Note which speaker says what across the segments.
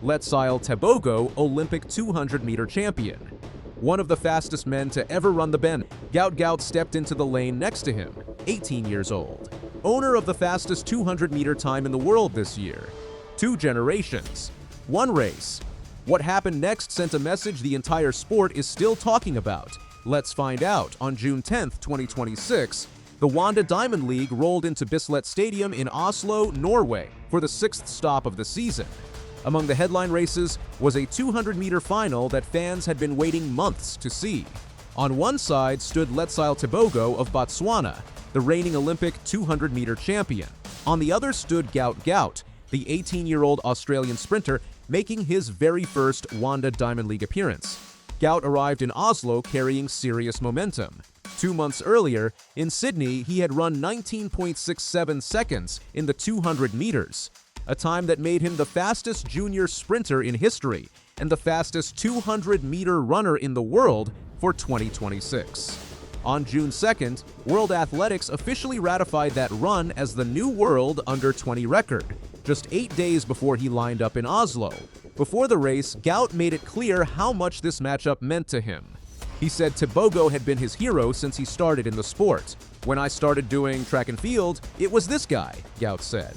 Speaker 1: Letsile Tebogo, Olympic 200-meter champion. One of the fastest men to ever run the bend, Gout Gout stepped into the lane next to him, 18 years old. Owner of the fastest 200-meter time in the world this year. 2 generations. 1 race. What happened next sent a message the entire sport is still talking about. Let's find out. On June 10, 2026, the Oslo Diamond League rolled into Bislett Stadium in Oslo, Norway, for the 6th stop of the season. Among the headline races was a 200-meter final that fans had been waiting months to see. On one side stood Letsile Tebogo of Botswana, the reigning Olympic 200-meter champion. On the other stood Gout Gout, the 18-year-old Australian sprinter making his very first Oslo Diamond League appearance. Gout arrived in Oslo carrying serious momentum. 2 months earlier, in Sydney, he had run 19.67 seconds in the 200 meters, a time that made him the fastest junior sprinter in history and the fastest 200-meter runner in the world for 2026. On June 2nd, World Athletics officially ratified that run as the new world under-20 record, just 8 days before he lined up in Oslo. Before the race, Gout made it clear how much this matchup meant to him. He said Tebogo had been his hero since he started in the sport. "When I started doing track and field, it was this guy," Gout said.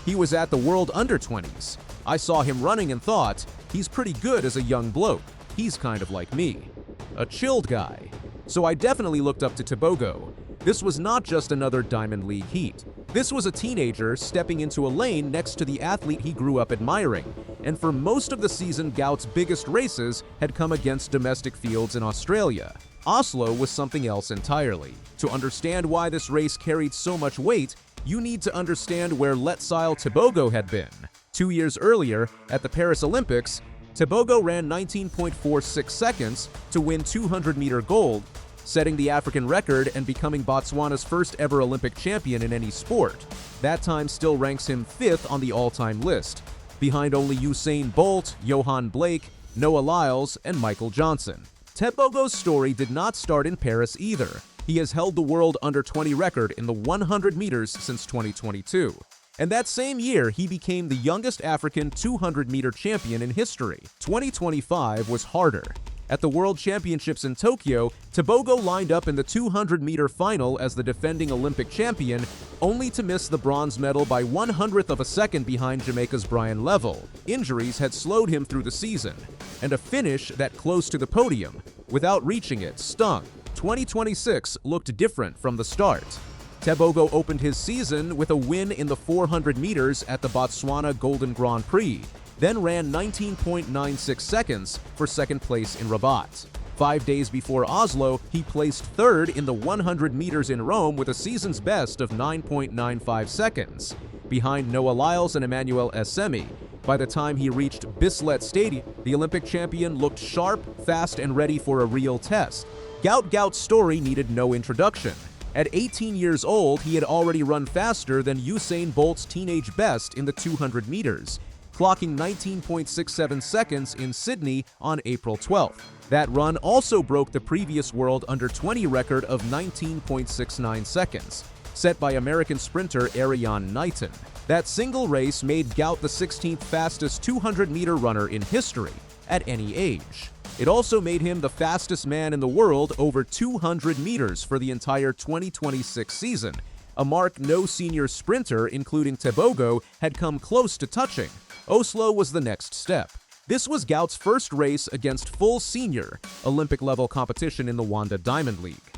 Speaker 1: "He was at the World Under-20s. I saw him running and thought, he's pretty good as a young bloke. He's kind of like me. A chilled guy." So I definitely looked up to Tebogo. This was not just another Diamond League heat. This was a teenager stepping into a lane next to the athlete he grew up admiring, and for most of the season, Gout's biggest races had come against domestic fields in Australia. Oslo was something else entirely. To understand why this race carried so much weight, you need to understand where Letsile Tebogo had been. 2 years earlier, at the Paris Olympics, Tebogo ran 19.46 seconds to win 200-meter gold, setting the African record and becoming Botswana's first ever Olympic champion in any sport. That time still ranks him 5th on the all-time list, behind only Usain Bolt, Johan Blake, Noah Lyles, and Michael Johnson. Tebogo's story did not start in Paris either. He has held the world under-20 record in the 100 meters since 2022. And that same year, he became the youngest African 200-meter champion in history. 2025 was harder. At the World Championships in Tokyo, Tebogo lined up in the 200-meter final as the defending Olympic champion, only to miss the bronze medal by 1/100th of a second behind Jamaica's Brian Level. Injuries had slowed him through the season, and a finish that close to the podium, without reaching it, stung. 2026 looked different from the start. Tebogo opened his season with a win in the 400 meters at the Botswana Golden Grand Prix, then ran 19.96 seconds for second place in Rabat. 5 days before Oslo, he placed 3rd in the 100 meters in Rome with a season's best of 9.95 seconds, behind Noah Lyles and Emmanuel Essemi. By the time he reached Bislett Stadium, the Olympic champion looked sharp, fast, and ready for a real test. Gout Gout's story needed no introduction. At 18 years old, he had already run faster than Usain Bolt's teenage best in the 200 meters, clocking 19.67 seconds in Sydney on April 12th. That run also broke the previous world under-20 record of 19.69 seconds, set by American sprinter Ariane Knighton. That single race made Gout the 16th fastest 200-meter runner in history, at any age. It also made him the fastest man in the world over 200 meters for the entire 2026 season, a mark no senior sprinter, including Tebogo, had come close to touching. Oslo was the next step. This was Gout's first race against full senior, Olympic-level competition in the Oslo Diamond League.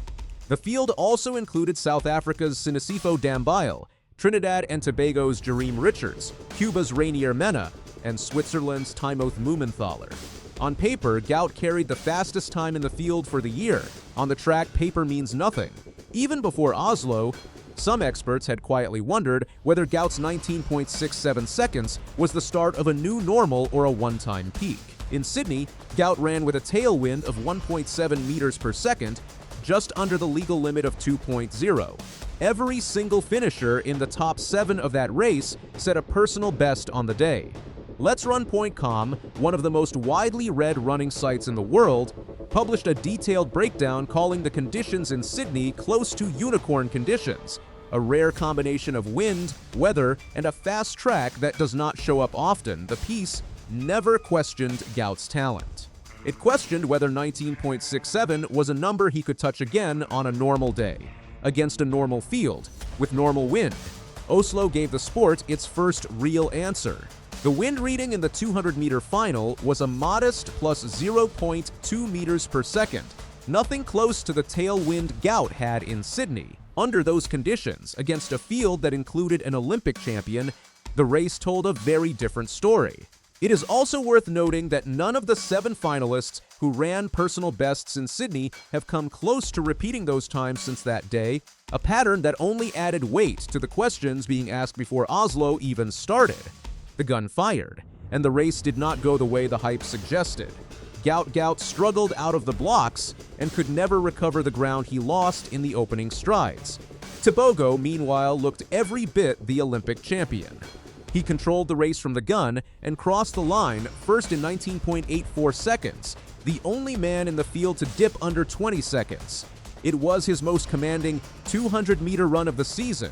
Speaker 1: The field also included South Africa's Sinisifo Dambile, Trinidad and Tobago's Jareem Richards, Cuba's Rainier Mena, and Switzerland's Timoth Mumenthaler. On paper, Gout carried the fastest time in the field for the year. On the track, paper means nothing. Even before Oslo, some experts had quietly wondered whether Gout's 19.67 seconds was the start of a new normal or a one-time peak. In Sydney, Gout ran with a tailwind of 1.7 meters per second, just under the legal limit of 2.0. Every single finisher in the top 7 of that race set a personal best on the day. LetsRun.com, one of the most widely read running sites in the world, published a detailed breakdown calling the conditions in Sydney close to unicorn conditions, a rare combination of wind, weather, and a fast track that does not show up often. The piece never questioned Gout's talent. It questioned whether 19.67 was a number he could touch again on a normal day, against a normal field, with normal wind. Oslo gave the sport its first real answer. The wind reading in the 200-meter final was a modest plus 0.2 meters per second, nothing close to the tailwind Gout had in Sydney. Under those conditions, against a field that included an Olympic champion, the race told a very different story. It is also worth noting that none of the 7 finalists who ran personal bests in Sydney have come close to repeating those times since that day, a pattern that only added weight to the questions being asked before Oslo even started. The gun fired, and the race did not go the way the hype suggested. Gout Gout struggled out of the blocks and could never recover the ground he lost in the opening strides. Tebogo, meanwhile, looked every bit the Olympic champion. He controlled the race from the gun and crossed the line first in 19.84 seconds, the only man in the field to dip under 20 seconds. It was his most commanding 200-meter run of the season.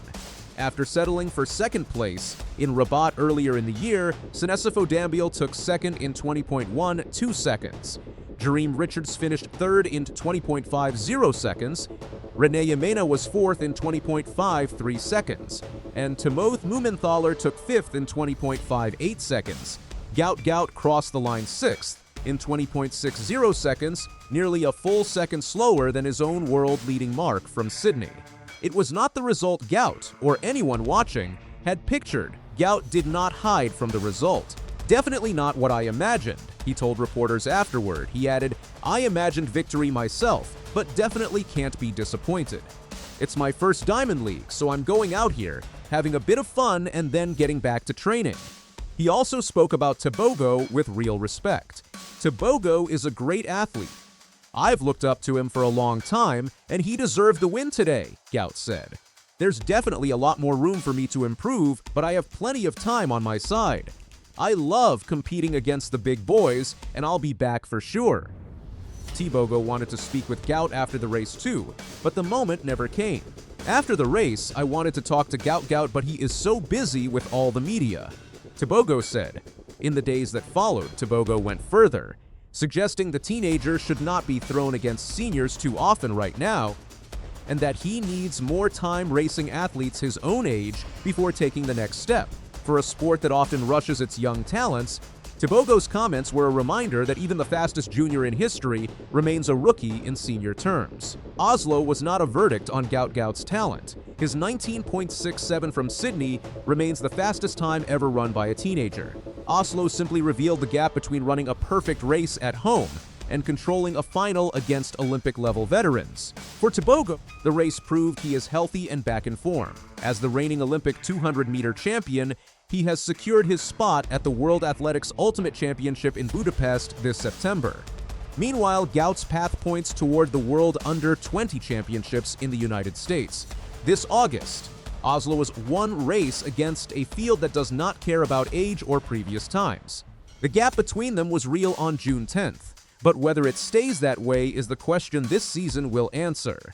Speaker 1: After settling for second place in Rabat earlier in the year, Oslo Diamond League took second in 20.12 seconds. Jareem Richards finished third in 20.50 seconds. Rene Yemena was fourth in 20.53 seconds. And Timoth Mumenthaler took fifth in 20.58 seconds. Gout Gout crossed the line sixth in 20.60 seconds, nearly a full second slower than his own world-leading mark from Sydney. It was not the result Gout, or anyone watching, had pictured. Gout did not hide from the result. Definitely not what I imagined, he told reporters afterward. He added, "I imagined victory myself, but definitely can't be disappointed. It's my first Diamond League, so I'm going out here, having a bit of fun and then getting back to training." He also spoke about Tebogo with real respect. Tebogo is a great athlete. "I've looked up to him for a long time, and he deserved the win today," Gout said. "There's definitely a lot more room for me to improve, but I have plenty of time on my side. I love competing against the big boys, and I'll be back for sure." Tebogo wanted to speak with Gout after the race too, but the moment never came. "After the race, I wanted to talk to Gout Gout, but he is so busy with all the media," Tebogo said. In the days that followed, Tebogo went further, suggesting the teenager should not be thrown against seniors too often right now, and that he needs more time racing athletes his own age before taking the next step. For a sport that often rushes its young talents, Tebogo's comments were a reminder that even the fastest junior in history remains a rookie in senior terms. Oslo was not a verdict on Gout Gout's talent. His 19.67 from Sydney remains the fastest time ever run by a teenager. Oslo simply revealed the gap between running a perfect race at home and controlling a final against Olympic-level veterans. For Tebogo, the race proved he is healthy and back in form. As the reigning Olympic 200-meter champion, he has secured his spot at the World Athletics Ultimate Championship in Budapest this September. Meanwhile, Gout's path points toward the World Under-20 Championships in the United States. This August, Oslo was one race against a field that does not care about age or previous times. The gap between them was real on June 10th, but whether it stays that way is the question this season will answer.